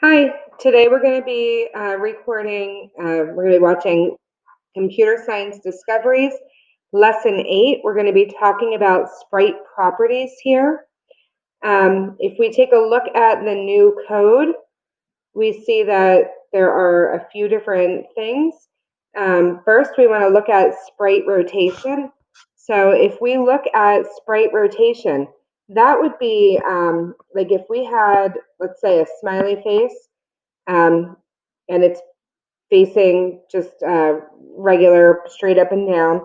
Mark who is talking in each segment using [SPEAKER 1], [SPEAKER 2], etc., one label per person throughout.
[SPEAKER 1] Hi, today we're going to be we're going to be watching Computer Science Discoveries, Lesson 8. We're going to be talking about Sprite Properties here. If we take a look at the new code, we see that there are a few different things. First, we want to look at Sprite Rotation. So if we look at Sprite Rotation, that would be like if we had, let's say, a smiley face, and it's facing just regular straight up and down,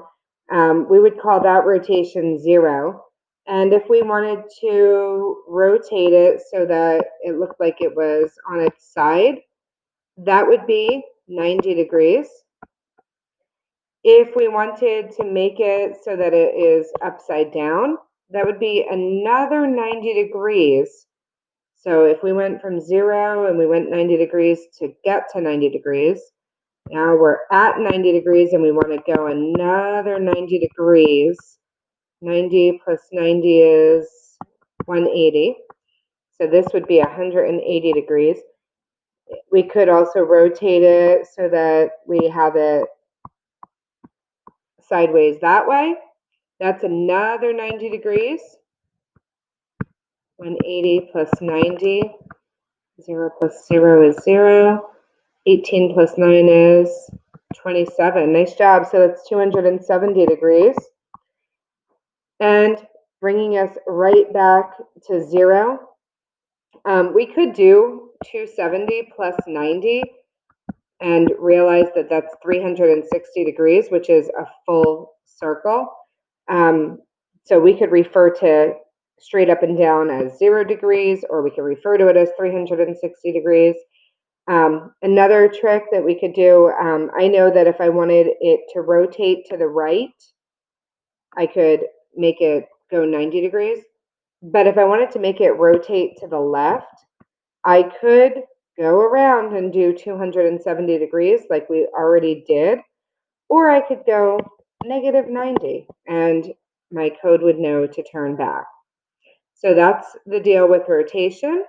[SPEAKER 1] we would call that rotation 0. And if we wanted to rotate it so that it looked like it was on its side, that would be 90 degrees. If we wanted to make it so that it is upside down, that would be another 90 degrees. So if we went from 0 and we went 90 degrees to get to 90 degrees, now we're at 90 degrees and we want to go another 90 degrees. 90 plus 90 is 180. So this would be 180 degrees. We could also rotate it so that we have it sideways that way. That's another 90 degrees. 180 plus 90. 0 plus 0 is 0. 18 plus 9 is 27. Nice job. So that's 270 degrees. And bringing us right back to 0. We could do 270 plus 90 and realize that that's 360 degrees, which is a full circle. So we could refer to straight up and down as 0 degrees, or we could refer to it as 360 degrees. Another trick that we could do, I know that if I wanted it to rotate to the right, I could make it go 90 degrees. But if I wanted to make it rotate to the left, I could go around and do 270 degrees like we already did, or I could go negative 90 and my code would know to turn back. So that's the deal with rotation.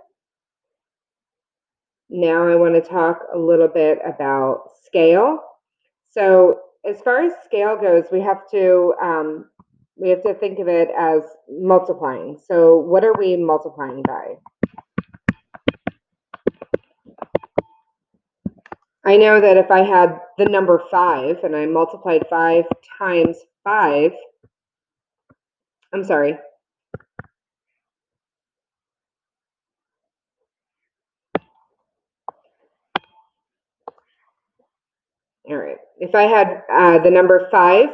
[SPEAKER 1] Now I want to talk a little bit about scale. So as far as scale goes, we have to think of it as multiplying. So what are we multiplying by? I know that if I had the number 5 and I multiplied 5 times 5, I'm sorry. All right. If I had the number 5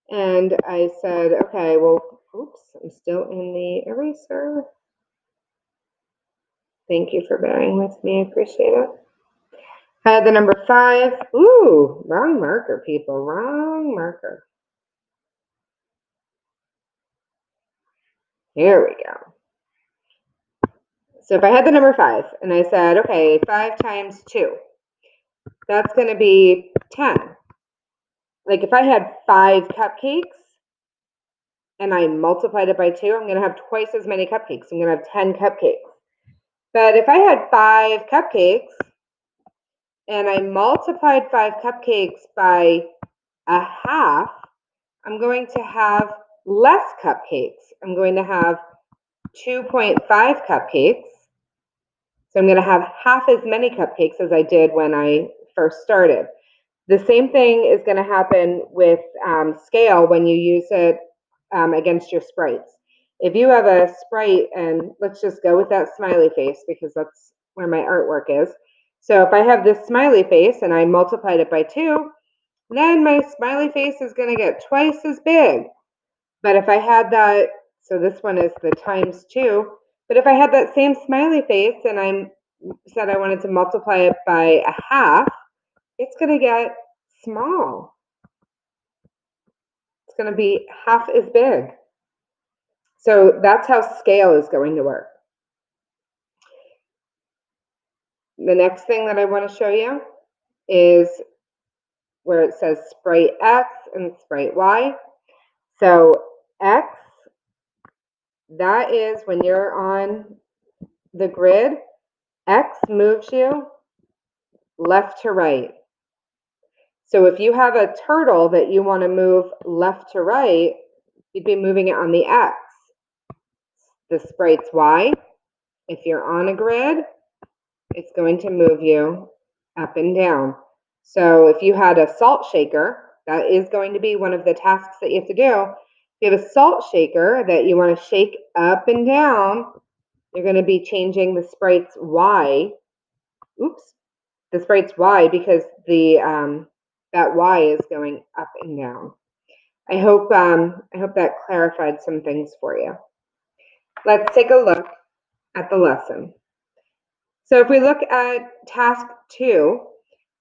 [SPEAKER 1] and I said, okay, well, oops, I'm still in the eraser. Thank you for bearing with me. I appreciate it. I had the number 5. Ooh, wrong marker, people. Wrong marker. Here we go. So if I had the number 5 and I said, okay, 5 times 2, that's going to be 10. Like if I had 5 cupcakes and I multiplied it by 2, I'm going to have twice as many cupcakes. I'm going to have 10 cupcakes. But if I had 5 cupcakes and I multiplied 5 cupcakes by a half, I'm going to have less cupcakes. I'm going to have 2.5 cupcakes. So I'm going to have half as many cupcakes as I did when I first started. The same thing is going to happen with scale when you use it against your sprites. If you have a sprite, and let's just go with that smiley face because that's where my artwork is. So if I have this smiley face and I multiplied it by 2, then my smiley face is going to get twice as big. But if I had that, so this one is the times 2, but if I had that same smiley face and I said I wanted to multiply it by a half, it's going to get small. It's going to be half as big. So that's how scale is going to work. The next thing that I want to show you is where it says Sprite X and Sprite Y. So X, that is when you're on the grid X moves you left to right. So if you have a turtle that you want to move left to right, you'd be moving it on the X. The Sprite's Y. If you're on a grid, it's going to move you up and down. So if you had a salt shaker, that is going to be one of the tasks that you have to do. If you have a salt shaker that you want to shake up and down, you're going to be changing the Sprite's Y. Oops, the Sprite's Y, because the that Y is going up and down. I hope that clarified some things for you. Let's take a look at the lesson. So if we look at task 2,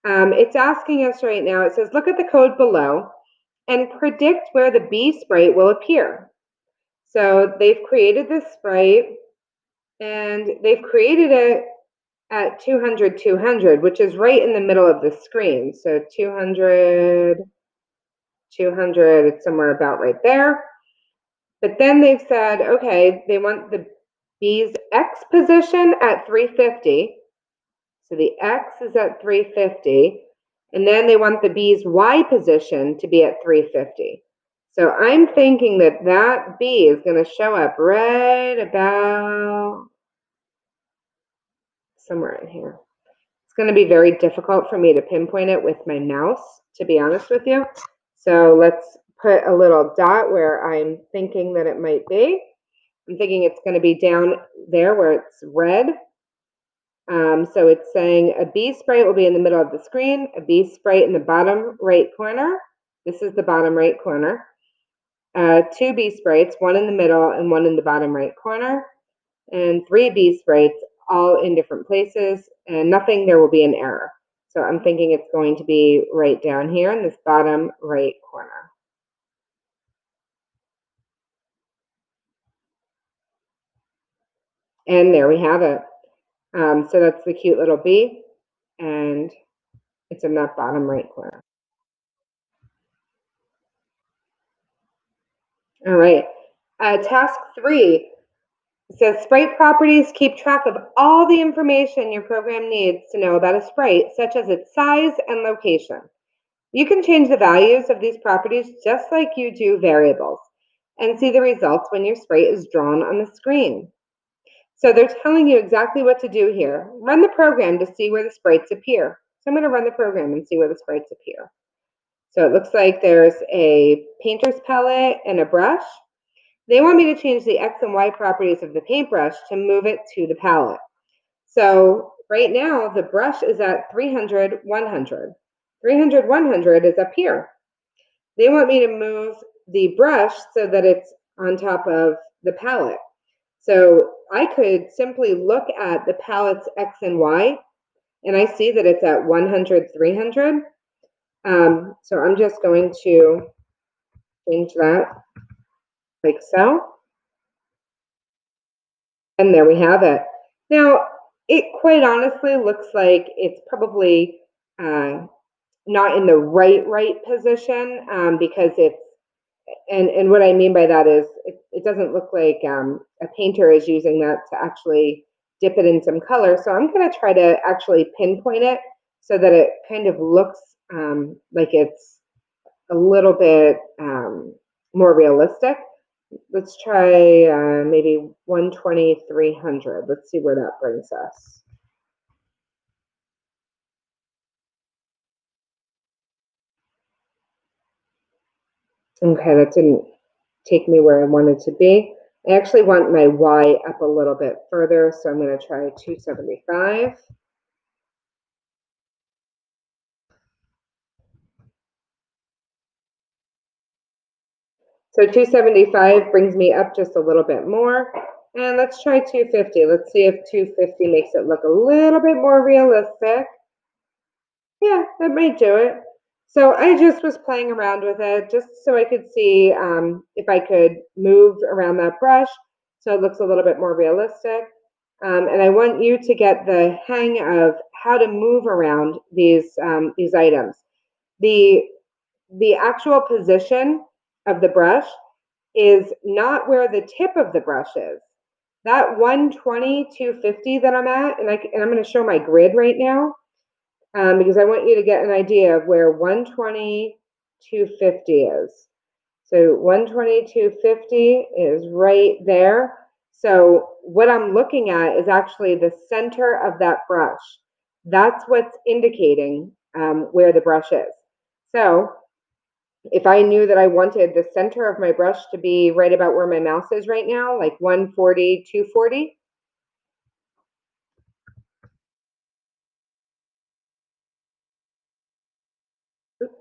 [SPEAKER 1] it's asking us right now, it says, look at the code below and predict where the B sprite will appear. So they've created this sprite, and they've created it at 200, 200, which is right in the middle of the screen. So 200, 200, it's somewhere about right there. But then they've said, okay, they want the B's X position at 350. So the X is at 350. And then they want the B's Y position to be at 350. So I'm thinking that that B is going to show up right about somewhere in here. It's going to be very difficult for me to pinpoint it with my mouse, to be honest with you. So let's put a little dot where I'm thinking that it might be. I'm thinking it's going to be down there where it's red. So it's saying a B sprite will be in the middle of the screen, a B sprite in the bottom right corner. This is the bottom right corner. 2 B sprites, one in the middle and one in the bottom right corner. And 3 B sprites, all in different places, and nothing there will be an error. So I'm thinking it's going to be right down here in this bottom right corner. And there we have it. So that's the cute little bee, and it's in that bottom right corner. All right. Task 3 says Sprite Properties keep track of all the information your program needs to know about a sprite, such as its size and location. You can change the values of these properties just like you do variables, and see the results when your sprite is drawn on the screen. So they're telling you exactly what to do here. Run the program to see where the sprites appear. So I'm going to run the program and see where the sprites appear. So it looks like there's a painter's palette and a brush. They want me to change the X and Y properties of the paintbrush to move it to the palette. So right now the brush is at 300, 100. 300, 100 is up here. They want me to move the brush so that it's on top of the palette. So I could simply look at the palette's X and Y, and I see that it's at 100, 300. So I'm just going to change that like so. And there we have it. Now, it quite honestly looks like it's probably not in the right position, because it's, and what I mean by that is it doesn't look like a painter is using that to actually dip it in some color. So I'm going to try to actually pinpoint it so that it kind of looks like it's a little bit more realistic. Let's try maybe 120, 300. Let's see where that brings us. Okay, that didn't take me where I wanted to be. I actually want my Y up a little bit further, so I'm going to try 275. So 275 brings me up just a little bit more. And let's try 250. Let's see if 250 makes it look a little bit more realistic. Yeah, that might do it. So I just was playing around with it just so I could see if I could move around that brush so it looks a little bit more realistic. And I want you to get the hang of how to move around these items. The actual position of the brush is not where the tip of the brush is. That 120, 250 that I'm at, and I'm going to show my grid right now because I want you to get an idea of where 120, 250 is. So 120, 250 is right there. So what I'm looking at is actually the center of that brush. That's what's indicating where the brush is. So if I knew that I wanted the center of my brush to be right about where my mouse is right now, like 140, 240, oops,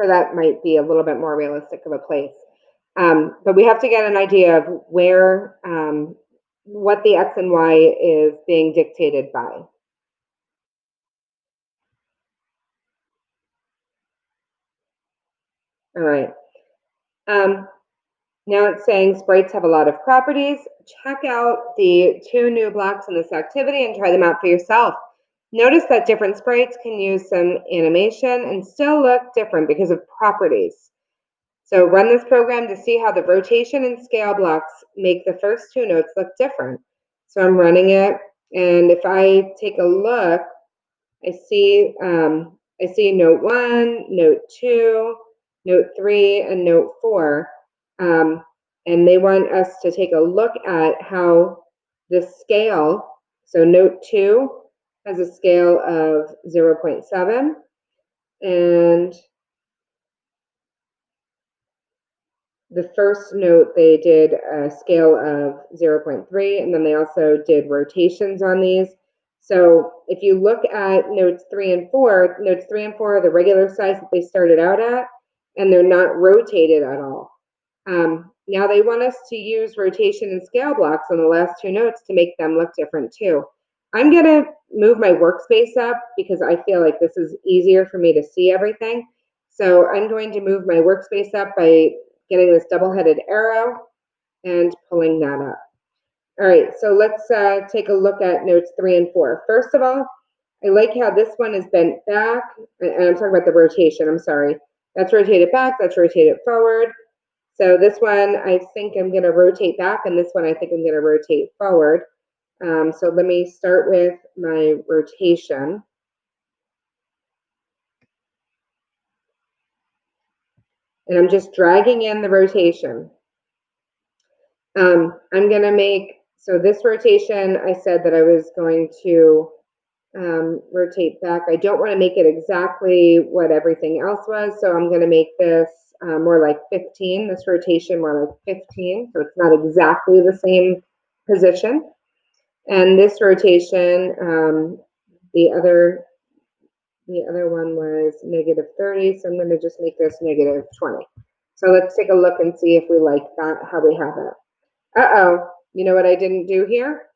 [SPEAKER 1] so that might be a little bit more realistic of a place. But we have to get an idea of where, what the X and Y is being dictated by. All right. Now it's saying sprites have a lot of properties. Check out the 2 new blocks in this activity and try them out for yourself. Notice that different sprites can use some animation and still look different because of properties. So run this program to see how the rotation and scale blocks make the first 2 notes look different. So I'm running it, and if I take a look, I see note 1, note 2, note 3, and note 4. And they want us to take a look at how the scale, so note 2 has a scale of 0.7, and the first note they did a scale of 0.3, and then they also did rotations on these. So if you look at notes 3 and 4, notes 3 and 4 are the regular size that they started out at, and they're not rotated at all. Now they want us to use rotation and scale blocks on the last 2 notes to make them look different too. I'm going to move my workspace up because I feel like this is easier for me to see everything. So I'm going to move my workspace up by getting this double-headed arrow and pulling that up. All right, so let's take a look at notes 3 and 4. First of all, I like how this one is bent back, and I'm talking about the rotation, I'm sorry. That's rotated back, that's rotated forward. So this one, I think I'm going to rotate back, and this one, I think I'm going to rotate forward. So let me start with my rotation. And I'm just dragging in the rotation. I'm going to make, so this rotation, I said that I was going to rotate back. I don't want to make it exactly what everything else was, so I'm going to make this more like 15, this rotation more like 15, so it's not exactly the same position. And this rotation, the other one was negative 30, so I'm going to just make this negative 20. So let's take a look and see if we like that, how we have it. Uh-oh, you know what I didn't do here?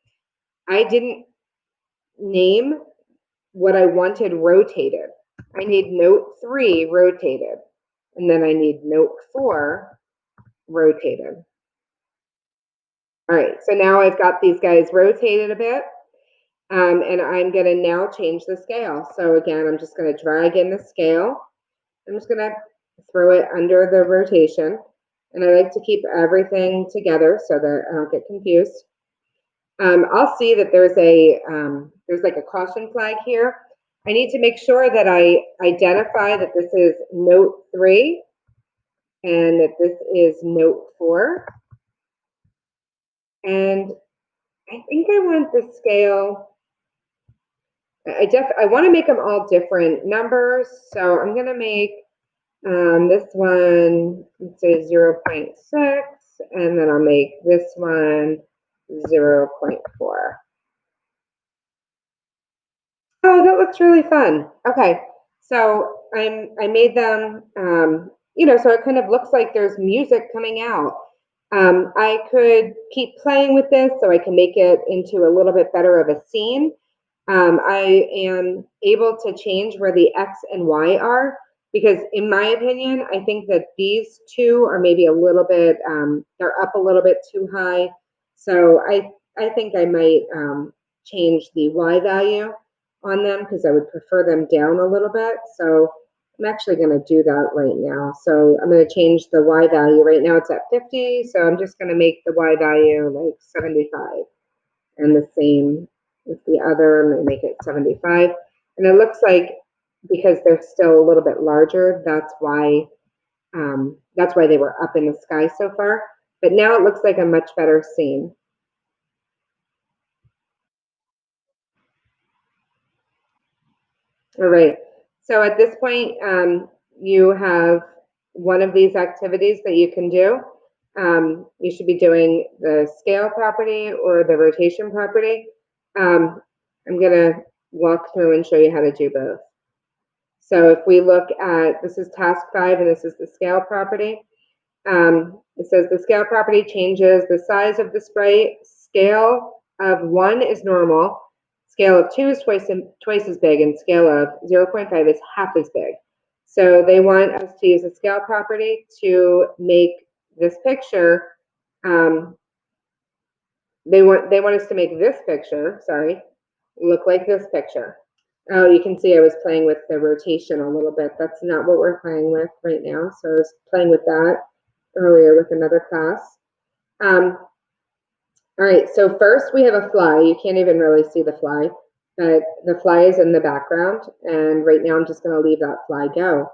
[SPEAKER 1] I didn't name what I wanted rotated. I need note 3 rotated, and then I need note 4 rotated. All right, so now I've got these guys rotated a bit, and I'm going to now change the scale. So again, I'm just going to drag in the scale. I'm just going to throw it under the rotation, and I like to keep everything together so that I don't get confused. I'll see that there's like a caution flag here. I need to make sure that I identify that this is note 3 and that this is note 4. And I think I want the scale, I want to make them all different numbers. So I'm going to make this one, let's say 0.6, and then I'll make this one 0.4. Oh, that looks really fun. Okay, so I made them, so it kind of looks like there's music coming out. I could keep playing with this so I can make it into a little bit better of a scene. I am able to change where the X and Y are because in my opinion, I think that these two are maybe a little bit, they're up a little bit too high. So I think I might change the Y value on them because I would prefer them down a little bit. So I'm actually going to do that right now. So I'm going to change the y value. Right now it's at 50, so I'm just going to make the y value like 75. And the same with the other, I'm going to make it 75. And it looks like because they're still a little bit larger, that's why they were up in the sky so far. But now it looks like a much better scene. All right. So at this point, you have one of these activities that you can do. You should be doing the scale property or the rotation property. I'm going to walk through and show you how to do both. So if we look at, this is task 5 and this is the scale property. It says the scale property changes the size of the sprite. Scale of 1 is normal. Scale of 2 is twice as big, and scale of 0.5 is half as big. So they want us to use the scale property to make this picture. They want us to make this picture, look like this picture. Oh, you can see I was playing with the rotation a little bit. That's not what we're playing with right now. So I was playing with that earlier with another class. All right, so first we have a fly. You can't even really see the fly, but the fly is in the background. And right now I'm just going to leave that fly go.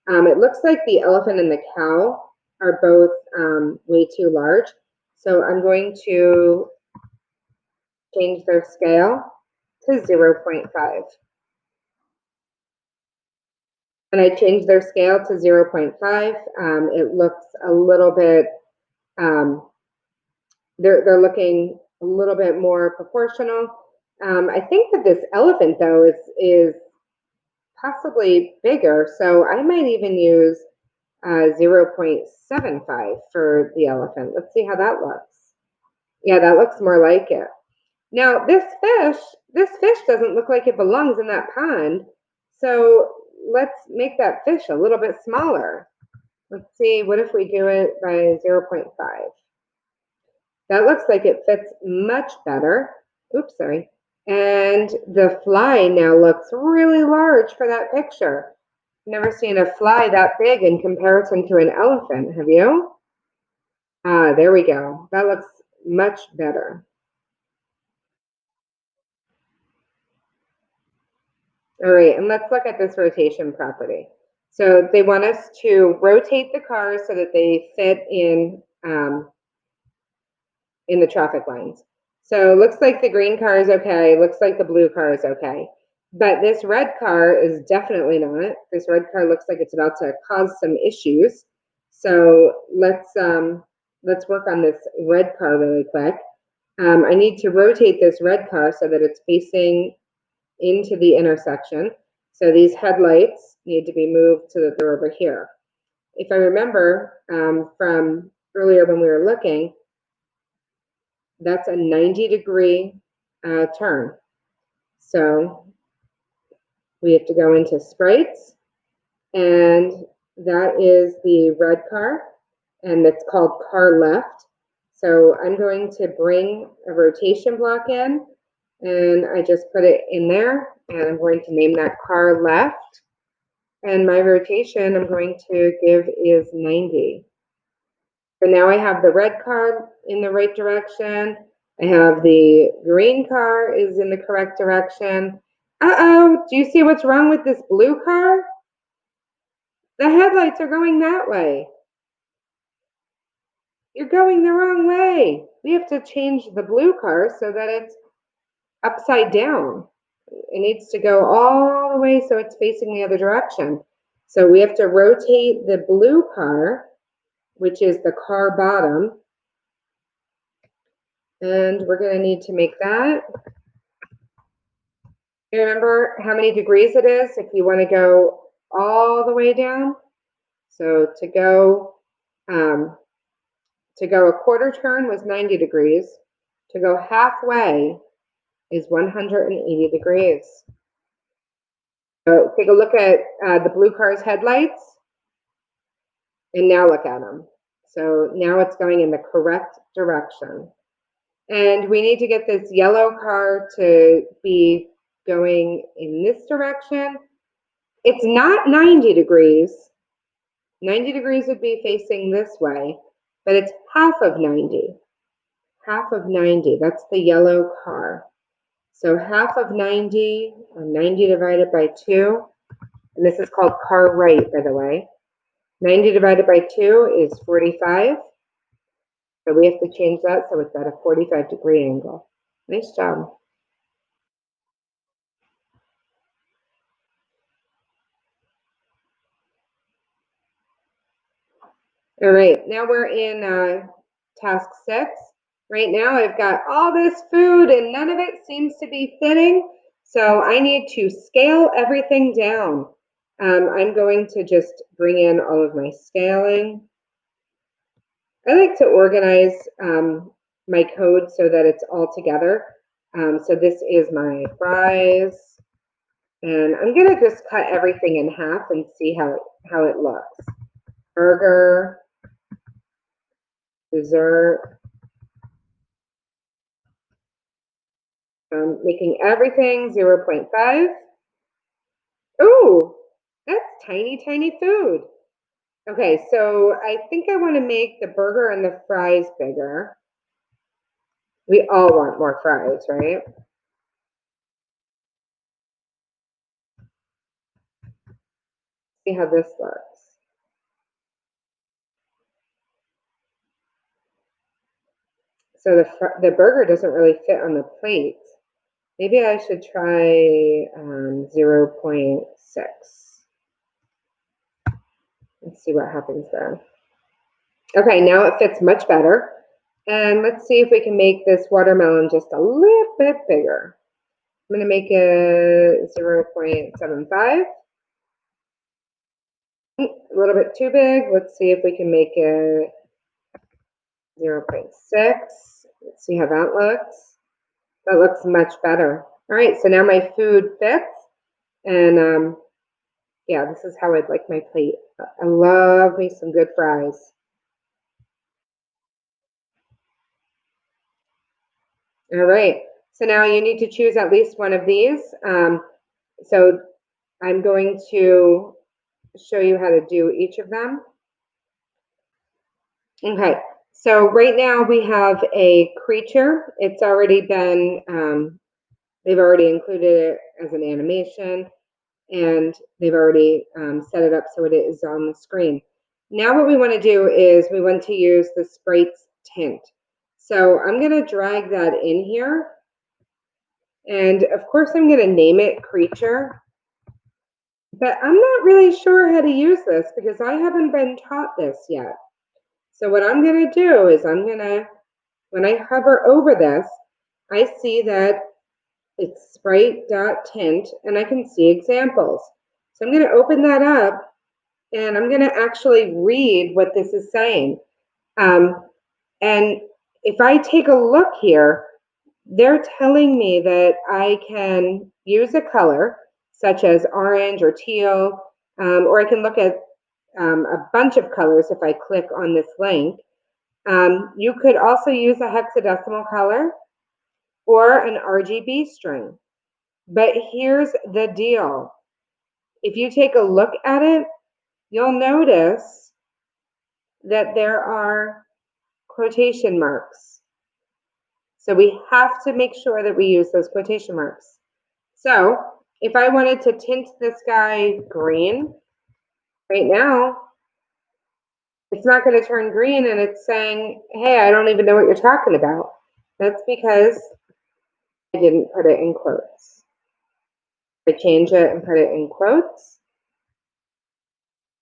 [SPEAKER 1] It looks like the elephant and the cow are both way too large. So I'm going to change their scale to 0.5. When I change their scale to 0.5, it looks a little bit, they're looking a little bit more proportional. I think that this elephant, though, is possibly bigger, so I might even use 0.75 for the elephant. Let's see how that looks. Yeah, that looks more like it. Now, this fish doesn't look like it belongs in that pond, so let's make that fish a little bit smaller. Let's see, what if we do it by 0.5? That looks like it fits much better. Oops, sorry. And the fly now looks really large for that picture. Never seen a fly that big in comparison to an elephant, have you? Ah, there we go. That looks much better. All right, and let's look at this rotation property. So they want us to rotate the cars so that they fit in the traffic lines. So it looks like the green car is okay. Looks like the blue car is okay. But this red car is definitely not. This red car looks like it's about to cause some issues. So let's work on this red car really quick. I need to rotate this red car so that it's facing into the intersection. So these headlights need to be moved so that they're over here. If I remember from earlier when we were looking, that's a 90-degree turn. So we have to go into sprites, and that is the red car, and it's called car left. So I'm going to bring a rotation block in, and I just put it in there, and I'm going to name that car left. And my rotation I'm going to give is 90. So now I have the red car in the right direction. I have the green car is in the correct direction. Uh-oh, do you see what's wrong with this blue car? The headlights are going that way. You're going the wrong way. We have to change the blue car so that it's upside down. It needs to go all the way so it's facing the other direction. So we have to rotate the blue car, which is the car bottom, and we're going to need to make that. You remember how many degrees it is if you want to go all the way down? So to go a quarter turn was 90 degrees. To go halfway is 180 degrees. So take a look at the blue car's headlights, and now look at them. So now it's going in the correct direction. And we need to get this yellow car to be going in this direction, It's not 90 degrees. 90 degrees would be facing this way, but it's half of 90. Half of 90, that's the yellow car. So half of 90, or 90 divided by 2, and this is called car right, by the way. 90 divided by 2 is 45. So we have to change that so it's at a 45-degree angle. Nice job. All right, now we're in task 6. Right now I've got all this food and none of it seems to be fitting. So I need to scale everything down. I'm going to just bring in all of my scaling. I like to organize my code so that it's all together. So this is my fries. And I'm gonna just cut everything in half and see how it looks. Burger, dessert. Making everything 0.5. Ooh, that's tiny, tiny food. Okay, so I think I want to make the burger and the fries bigger. We all want more fries, right? See how this looks. So the burger doesn't really fit on the plate. Maybe I should try 0.6. Let's see what happens there. Okay, now it fits much better. And let's see if we can make this watermelon just a little bit bigger. I'm going to make it 0.75. A little bit too big. Let's see if we can make it 0.6. Let's see how that looks. That looks much better. All right, so now my food fits. And yeah, this is how I'd like my plate. I love me some good fries. All right, so now you need to choose at least one of these. So I'm going to show you how to do each of them. Okay, so right now we have a creature. It's already been, they've already included it as an animation, and they've already set it up so it is on the screen. Now what we want to do is we want to use the Sprites Tint. So I'm going to drag that in here. And of course I'm going to name it creature. But I'm not really sure how to use this because I haven't been taught this yet. So what I'm going to do is when I hover over this, I see that it's sprite.tint and I can see examples. So I'm going to open that up and I'm going to actually read what this is saying. And if I take a look here, they're telling me that I can use a color such as orange or teal, or I can look at a bunch of colors if I click on this link. You could also use a hexadecimal color or an RGB string. But here's the deal. If you take a look at it, you'll notice that there are quotation marks. So we have to make sure that we use those quotation marks. So if I wanted to tint this guy green, right now, it's not going to turn green and it's saying, hey, I don't even know what you're talking about. That's because I didn't put it in quotes. I change it and put it in quotes.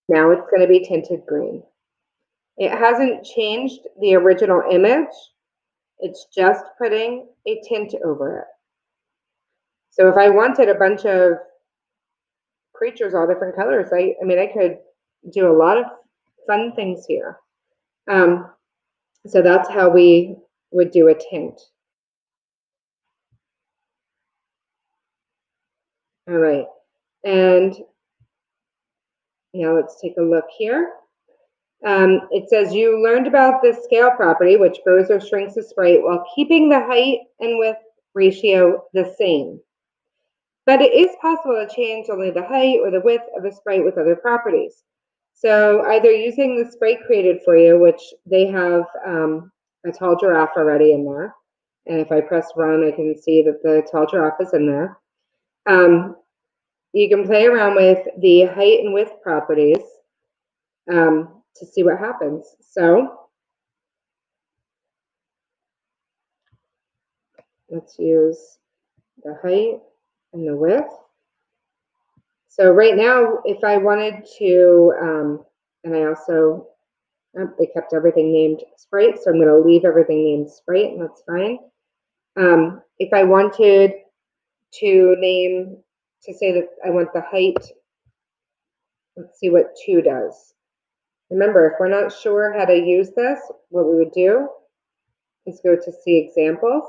[SPEAKER 1] Now it's going to be tinted green. It hasn't changed the original image. It's just putting a tint over it. So if I wanted a bunch of creatures all different colors, I mean, I could do a lot of fun things here. So that's how we would do a tint. All right, and now let's take a look here. It says you learned about the scale property, which grows or shrinks a sprite while keeping the height and width ratio the same. But it is possible to change only the height or the width of a sprite with other properties. So either using the sprite created for you, which they have a tall giraffe already in there, and if I press run, I can see that the tall giraffe is in there. You can play around with the height and width properties to see what happens. So let's use the height and the width. So right now, if I wanted to, and I also, they kept everything named Sprite, so I'm going to leave everything named Sprite, and that's fine. If I wanted to say that I want the height, let's see what 2 does. Remember, if we're not sure how to use this, what we would do is go to see examples,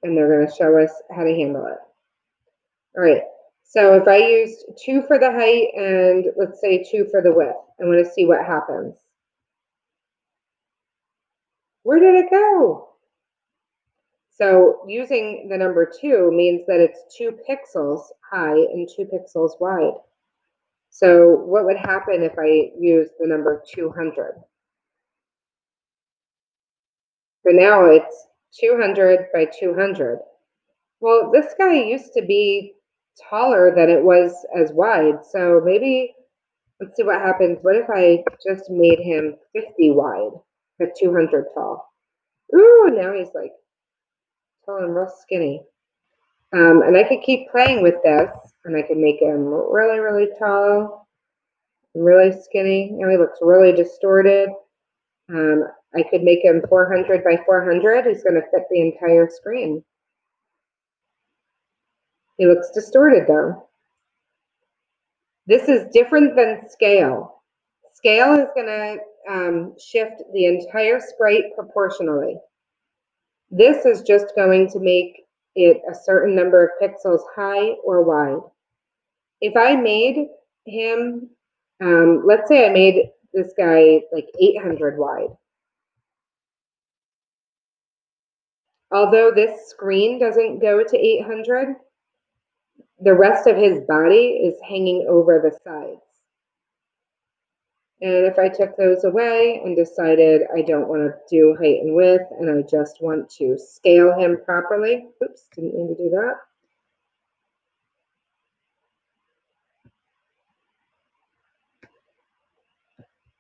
[SPEAKER 1] and they're going to show us how to handle it. All right, so if I used 2 for the height and let's say 2 for the width, I want to see what happens. Where did it go? So using the number 2 means that it's 2 pixels high and 2 pixels wide. So what would happen if I used the number 200? So now it's 200 by 200. Well, this guy used to be taller than it was as wide. So maybe, let's see what happens. What if I just made him 50 wide, but 200 tall? Ooh, now he's like tall and real skinny. And I could keep playing with this, and I could make him really, really tall, really skinny. Now he looks really distorted. I could make him 400 by 400. He's going to fit the entire screen. He looks distorted though. This is different than scale. Scale is going to shift the entire sprite proportionally. This is just going to make it a certain number of pixels high or wide. If I made him, let's say I made this guy like 800 wide. Although this screen doesn't go to 800, the rest of his body is hanging over the sides. And if I took those away and decided I don't want to do height and width and I just want to scale him properly, oops, didn't mean to do that.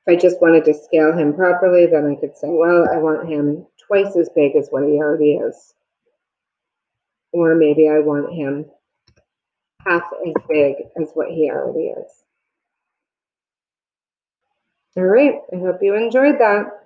[SPEAKER 1] If I just wanted to scale him properly, then I could say, well, I want him twice as big as what he already is. Or maybe I want him half as big as what he already is. All right, I hope you enjoyed that.